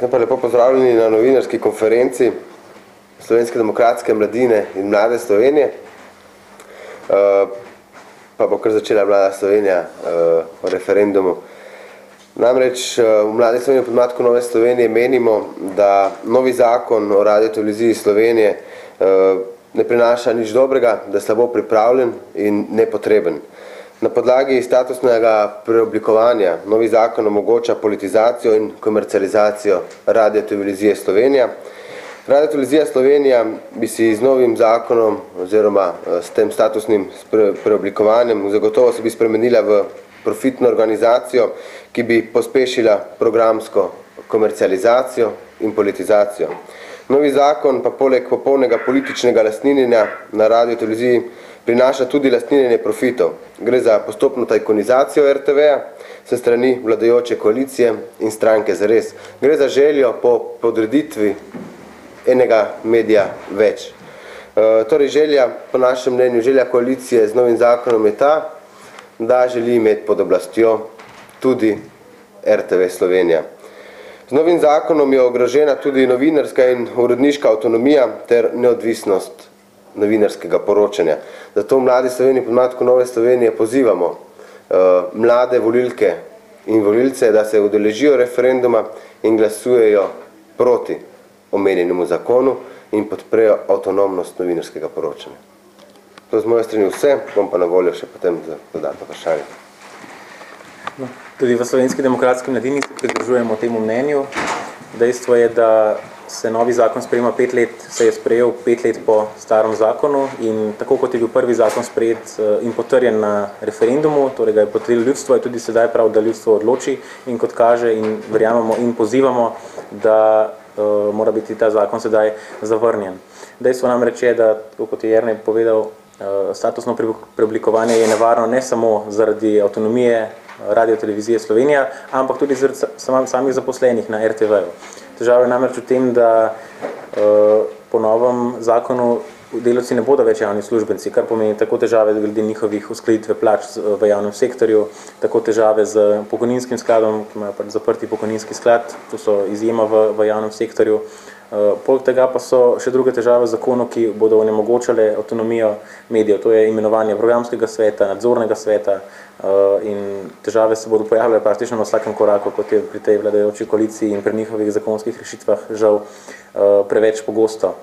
Pa lepo pozdravljeni na novinarski konferenci Slovenske demokratske mladine in Mlade Slovenije. Pa bo kar začela Mlada Slovenija o referendumu. Namreč v Mladi Sloveniji podmladku Nove Slovenije menimo, da novi zakon o radioteleviziji Slovenije ne prinaša nič dobrega, da je slabo pripravljen in nepotreben. Na podlagi statusnega preoblikovanja novi zakon omogoča politizacijo in komercializacijo radiotelevizije Slovenija. Radiotelevizija Slovenija bi si z novim zakonom oziroma s tem statusnim preoblikovanjem zagotovo se bi spremenila v profitno organizacijo, ki bi pospešila programsko komercializacijo in politizacijo. Novi zakon pa poleg popolnega političnega lastninjenja na radioteleviziji prinaša tudi lastninjenje profitov. Gre za postopno tajkunizacijo RTV-ja se strani vladajoče koalicije in stranke Zares. Gre za željo po podreditvi enega medija več. Torej želja, po našem mnenju, želja koalicije z novim zakonom je ta, da želi imeti pod oblastjo tudi RTV Slovenija. Z novim zakonom je ogrožena tudi novinarska in uredniška avtonomija ter neodvisnost novinarskega poročanja. Zato v Mladi Sloveniji podmladku Nove Slovenije pozivamo mlade volilke in volilce, da se udeležijo referenduma in glasujejo proti omenjenemu zakonu in podprejo avtonomnost novinarskega poročanja. To je z moje strani vse, bom pa na voljo še potem za dodatno vprašanje. Tudi v Slovenski demokratski mladini se pridružujemo temu mnenju. Dejstvo je, da se novi zakon sprejema 5 let, se je sprejel 5 let po starem zakonu in tako kot je bil prvi zakon sprejet in potrjen na referendumu, torej ga je potrdilo ljudstvo, je tudi sedaj prav, da ljudstvo odloči in kot kaže in verjamemo in pozivamo, da mora biti ta zakon sedaj zavrnjen. Dejstvo namreč je, da, kot je Jernej povedal, statusno preoblikovanje je nevarno ne samo zaradi avtonomije radiotelevizije Slovenija, ampak tudi zaradi samih zaposlenih na RTV-ju. Težava je namreč v tem, da po novem zakonu delavci ne bodo več javni službenci, kar pomeni tako težave glede njihovih uskladitve plač v javnem sektorju, tako težave z pokojninskim skladom, ki imajo zaprti pokojninski sklad, to so izjema v javnem sektorju. Poleg tega pa so še druge težave v zakonu, ki bodo onemogočale avtonomijo medijev, to je imenovanje programskega sveta, nadzornega sveta in težave se bodo pojavljale praktično na vsakem koraku, kot je pri tej vladajoči koaliciji in pri njihovih zakonskih rešitvah žal preveč pogosto.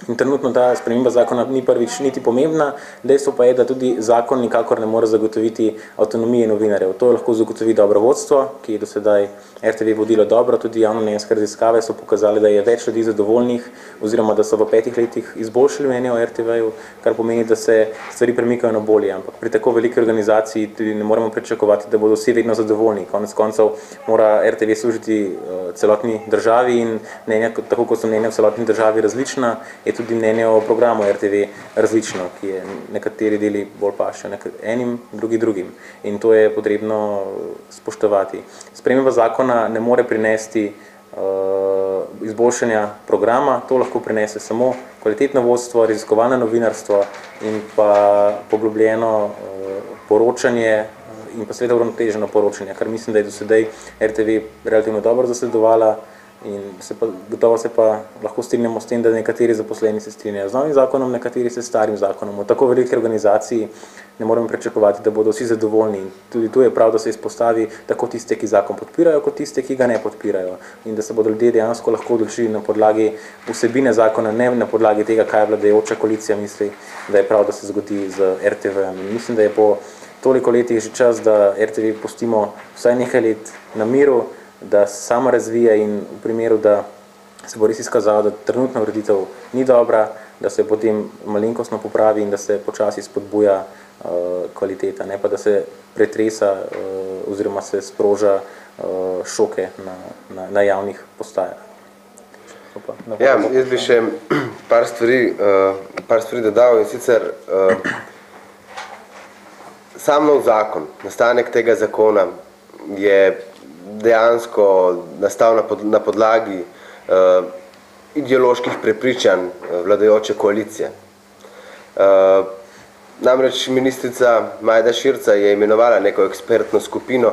In trenutno ta sprememba zakona ni prvič niti pomembna, dejstvo pa je, da tudi zakon nikakor ne more zagotoviti avtonomije novinarjev. To lahko zagotovi dobro vodstvo, ki je do sedaj RTV vodilo dobro, tudi javnomnenjske raziskave so pokazali, da je več ljudi zadovoljnih, oziroma da so v 5 letih izboljšali mnenje o RTV-ju, kar pomeni, da se stvari premikajo na bolje. Ampak pri tako veliki organizaciji tudi ne moremo pričakovati, da bodo vsi vedno zadovoljni. Konec koncev mora RTV služiti celotni državi in mnenja, tako kot so mnenja v celotni državi različna, je tudi mnenje o programu RTV različno, ki je nekateri deli bolj pašejo enim, drugi drugim. In to je potrebno spoštovati. Sprememba zakona ne more prinesti izboljšanja programa, to lahko prinese samo kvalitetno vodstvo, raziskovalno novinarstvo in pa poglobljeno poročanje in pa seveda uravnoteženo poročanje, kar mislim, da je do sedaj RTV relativno dobro zasledovala in gotovo se pa lahko strinjamo s tem, da nekateri zaposleni se strinjajo z novim zakonom, nekateri se starim zakonom. V tako veliki organizaciji ne moremo pričakovati, da bodo vsi zadovoljni. Tudi tu je prav, da se izpostavi tako tiste, ki zakon podpirajo, kot tiste, ki ga ne podpirajo. In da se bodo ljudje dejansko lahko odločili na podlagi vsebine zakona, ne na podlagi tega, kaj vladajoča koalicija misli, da je prav, da se zgodi z RTV-jem. Mislim, da je po toliko letih že čas, da RTV pustimo vsaj nekaj let na miru, da se sama razvije in v primeru, da se bo res izkazalo, da trenutna ureditev ni dobra, da se potem malenkostno popravi in da se počasi spodbuja kvaliteta, ne pa da se pretresa oziroma se sproža šoke na javnih postajah. Ja, jaz bi še par stvari dodal in sicer sam nov zakon, nastanek tega zakona je dejansko nastal na podlagi ideoloških prepričanj vladajoče koalicije. Namreč ministrica Majda Širca je imenovala neko ekspertno skupino,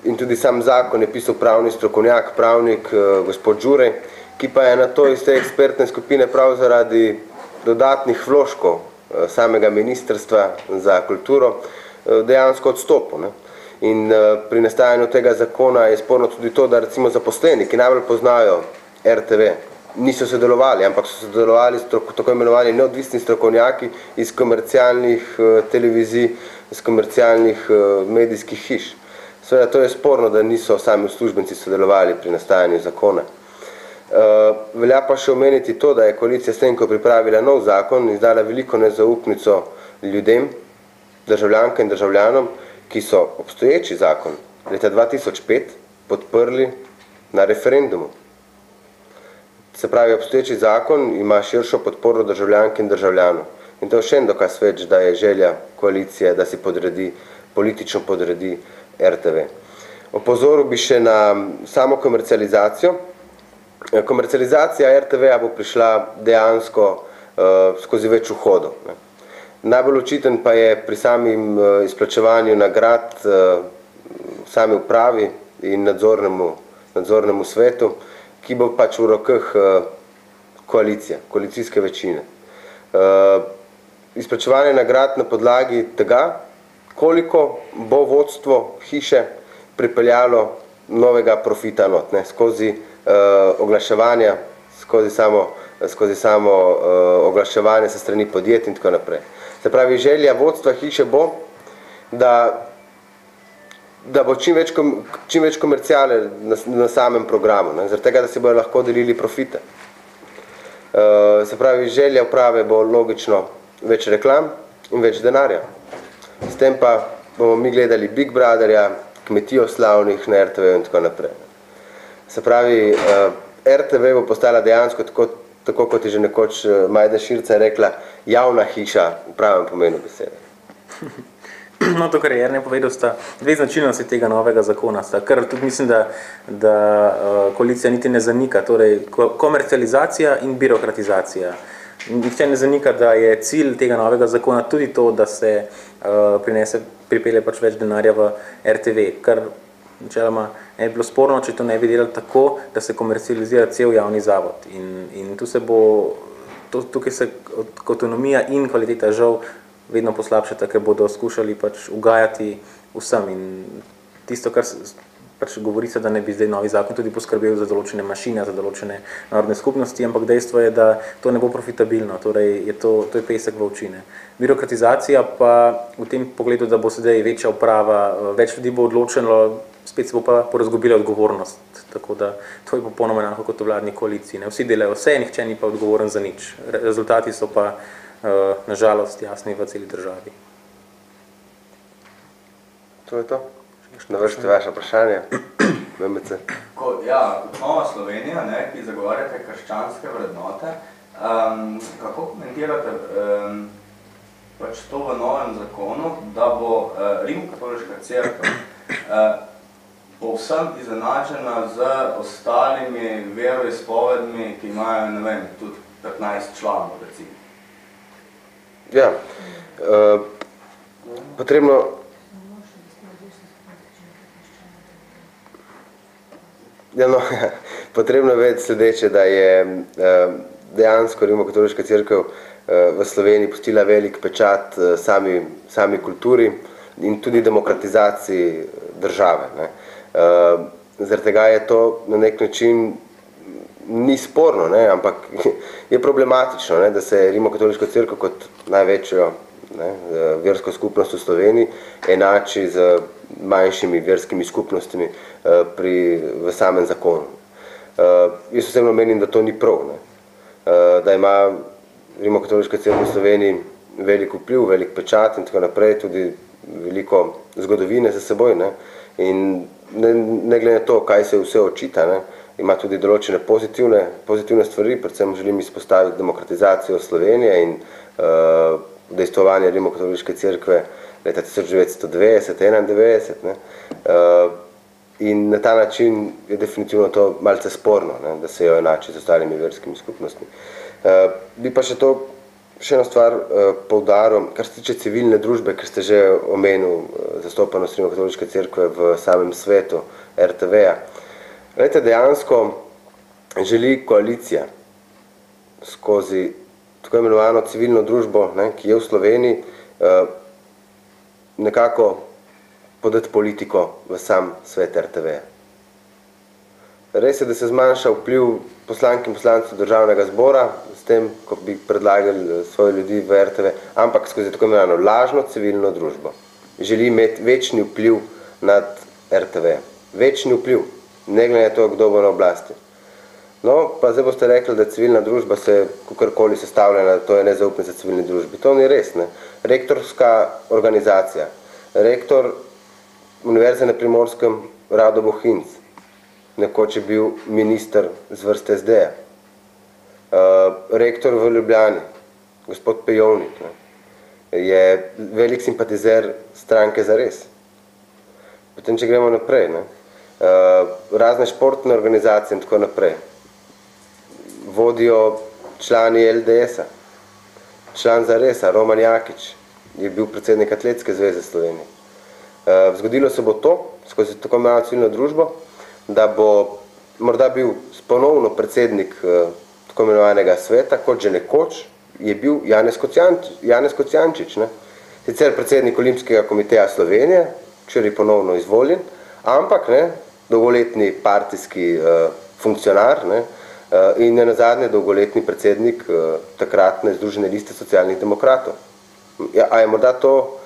in tudi sam zakon je pisal pravni strokovnjak, pravnik gospod Žurej, ki pa je na to iz te ekspertne skupine prav zaradi dodatnih vložkov samega ministrstva za kulturo dejansko odstopil. Ne. In pri nastajanju tega zakona je sporno tudi to, da recimo zaposleni, ki najbolj poznajo RTV, niso sodelovali, ampak so sodelovali tako imenovani neodvisni strokovnjaki iz komercialnih televizij, iz komercialnih medijskih hiš. Seveda, to je sporno, da niso sami uslužbenci sodelovali pri nastajanju zakona. Velja pa še omeniti to, da je koalicija s tem, ko pripravila nov zakon, izdala veliko nezaupnico ljudem, državljankam in državljanom, ki so obstoječi zakon leta 2005 podprli na referendumu. Se pravi, obstoječi zakon ima širšo podporo državljank in državljanov. In to je še en dokaz več, da je želja koalicije, da si politično podredi RTV. Opozoril bi še na samo komercializacijo. Komercializacija RTV-a bo prišla dejansko skozi več vhodov. Najbolj očiten pa je pri samim izplačevanju nagrad sami upravi in nadzornemu svetu, ki bo pač v rokah koalicijske večine. Izplačevanje nagrad na podlagi tega, koliko bo vodstvo hiše pripeljalo novega profita not, ne, skozi oglaševanja, skozi samo oglaševanje sa strani podjetij in tako naprej. Se pravi, želja vodstva hiše bo, da bo čim več komerciale na samem programu, ne, zaradi tega, da se bodo lahko delili profite. Se pravi, želja uprave bo logično več reklam in več denarja. S tem pa bomo mi gledali Big Brotherja, Kmetijo slavnih na RTV in tako naprej. Se pravi, RTV bo postala dejansko, tako kot je že nekoč Majda Širca rekla, javna hiša v pravem pomenu besede. No, to, kar je Jernej povedal, sta dve značilnosti tega novega zakona, kar tudi mislim, da koalicija niti ne zanika, torej komercializacija in birokratizacija. Nihče ne zanika, da je cilj tega novega zakona tudi to, da se pripelje pač več denarja v RTV, kar načeloma ne bi bilo sporno, če to ne bi delali tako, da se komercializira cel javni zavod. In tukaj se avtonomija in kvaliteta žal vedno poslabšata, ker bodo skušali pač ugajati vsem. In tisto, kar pač govori se, da ne bi zdaj novi zakon tudi poskrbel za določene mašine, za določene narodne skupnosti, ampak dejstvo je, da to ne bo profitabilno, torej to je pesek v oči. Birokratizacija pa v tem pogledu, da bo sedaj večja uprava, več ljudi bo odločeno, spet se bo pa porazgubila odgovornost. Tako da to je popolnoma enako kot v vladni koaliciji. Vsi delajo vse, nihče ni pa odgovoren za nič. Rezultati so pa na žalost jasni v celi državi. To je to. Na vrsti vaše vprašanje, MMC. Kot Nova Slovenija, ki zagovarjate krščanske vrednote, kako komentirate pač to v novem zakonu, da bo Rimokatoliška cerkev povsem izenačena z ostalimi veroizpovedmi, ki imajo, ne vem, tudi 15 članov, recimo? Ja, potrebno vedeti sledeče, da je dejansko Rimokatoliška cerkev v Sloveniji pustila velik pečat sami kulturi in tudi demokratizaciji države. Zaradi tega je to na nek način ni sporno, ampak je problematično, da se Rimokatoliška cerkev kot največjo versko skupnost v Sloveniji enači z manjšimi verskimi skupnostmi v samem zakonu. Jaz osebno menim, da to ni prav, da ima Rimokatoliška cerkev v Sloveniji velik vpliv, velik pečat in tako naprej, tudi veliko zgodovine za seboj, in ne glede na to, kaj se vse očita, ima tudi določene pozitivne stvari, predvsem želim izpostaviti demokratizacijo Slovenije in udejstvovanje Rimokatoliške cerkve leta 1990-1991. In na ta način je definitivno to malce sporno, da se jo enači z ostalimi verskimi skupnostmi. Bi pa še to še eno stvar poudaril, kar se tiče civilne družbe, ker ste že omenil zastopanost Rimokatoliške cerkve v samem svetu RTV-ja. Glejte, dejansko želi koalicija skozi tako imenovano civilno družbo, ki je v Sloveniji, nekako podati politiko v sam svet RTV-ja. Res je, da se zmanjša vpliv poslank in poslancev državnega zbora, s tem, ko bi predlagali svoje ljudi v RTV, ampak skozi tako imenovano lažno civilno družbo. Želi imeti večni vpliv nad RTV. Večni vpliv, ne glede na to, kdo bo na oblasti. No, pa zdaj boste rekli, da civilna družba se kakorkoli sestavljena, da to je nezaupnica civilni družbi. To ni res, ne. Rektorska organizacija, rektor Univerze na Primorskem Rado Bohinc, nekoč je bil minister z vrste SD-ja. Rektor v Ljubljani, gospod Pejovnik, je velik simpatizer stranke Zares. Potem, če gremo naprej, razne športne organizacije in tako naprej, vodijo člani LDS-a, član Zaresa, Roman Jakič, je bil predsednik Atletske zveze Slovenije. Zgodilo se bo to, skozi tako malo civilno družbo, da bo morda bil ponovno predsednik tako imenovanega sveta, kot že nekoč je bil Janez Kocijančič, sicer predsednik Olimpijskega komiteja Slovenije, če je ponovno izvoljen, ampak dolgoletni partijski funkcionar in nenazadnje dolgoletni predsednik takratne Združene liste socialnih demokratov. A je morda to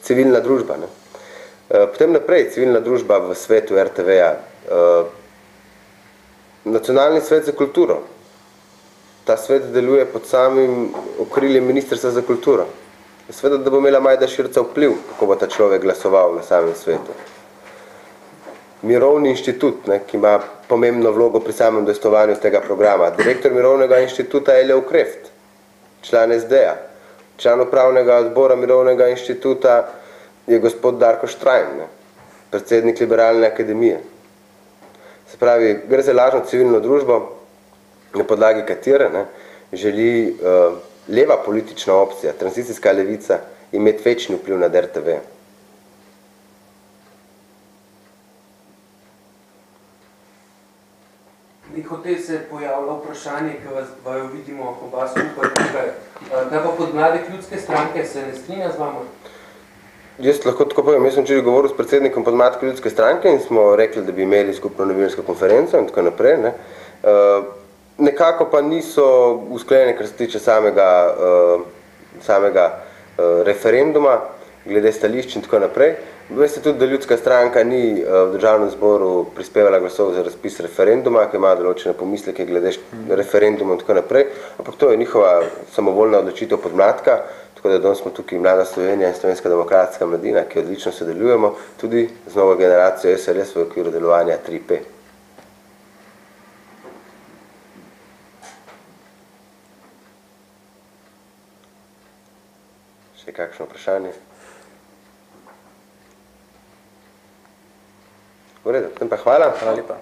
civilna družba? Potem naprej, civilna družba v svetu RTV-ja, Nacionalni svet za kulturo. Ta svet deluje pod samim okriljem Ministrstva za kulturo. Sveda, da bo imela Majda Širca vpliv, kako bo ta človek glasoval na samem svetu. Mirovni inštitut, ki ima pomembno vlogo pri samem dejstvovanju tega programa. Direktor Mirovnega inštituta Eljev Kreft, član SD-ja. Član upravnega odbora Mirovnega inštituta je gospod Darko Štrajn, predsednik Liberalne akademije. Se pravi, gre za lažno civilno družbo, na podlagi katere želi leva politična opcija, tranzicijska levica, imeti večni vpliv nad RTV. Hote se pojavlja vprašanje, ki vaju vidimo oba skupaj tukaj. Kaj pa podmladek ljudske stranke se ne strinja z vama? Jaz lahko tako povem, jaz sem včeraj govoril s predsednikom podmladke ljudske stranke in smo rekli, da bi imeli skupno novinarsko konferenco in tako naprej. Nekako pa niso usklajene, kar se tiče samega referenduma, glede stališč in tako naprej. Veste tudi, da ljudska stranka ni v državnem zboru prispevala glasov za razpis referenduma, ki ima določene pomisleke glede referenduma in tako naprej, ampak to je njihova samovoljna odločitev podmladka, tako da danes smo tukaj Mlada Slovenija in Slovenska demokratska mladina, ki odlično sodelujemo tudi z novo generacijo SLS v okviru delovanja 3P. Še kakšno vprašanje? V redu, potem pa hvala. Hvala lepa.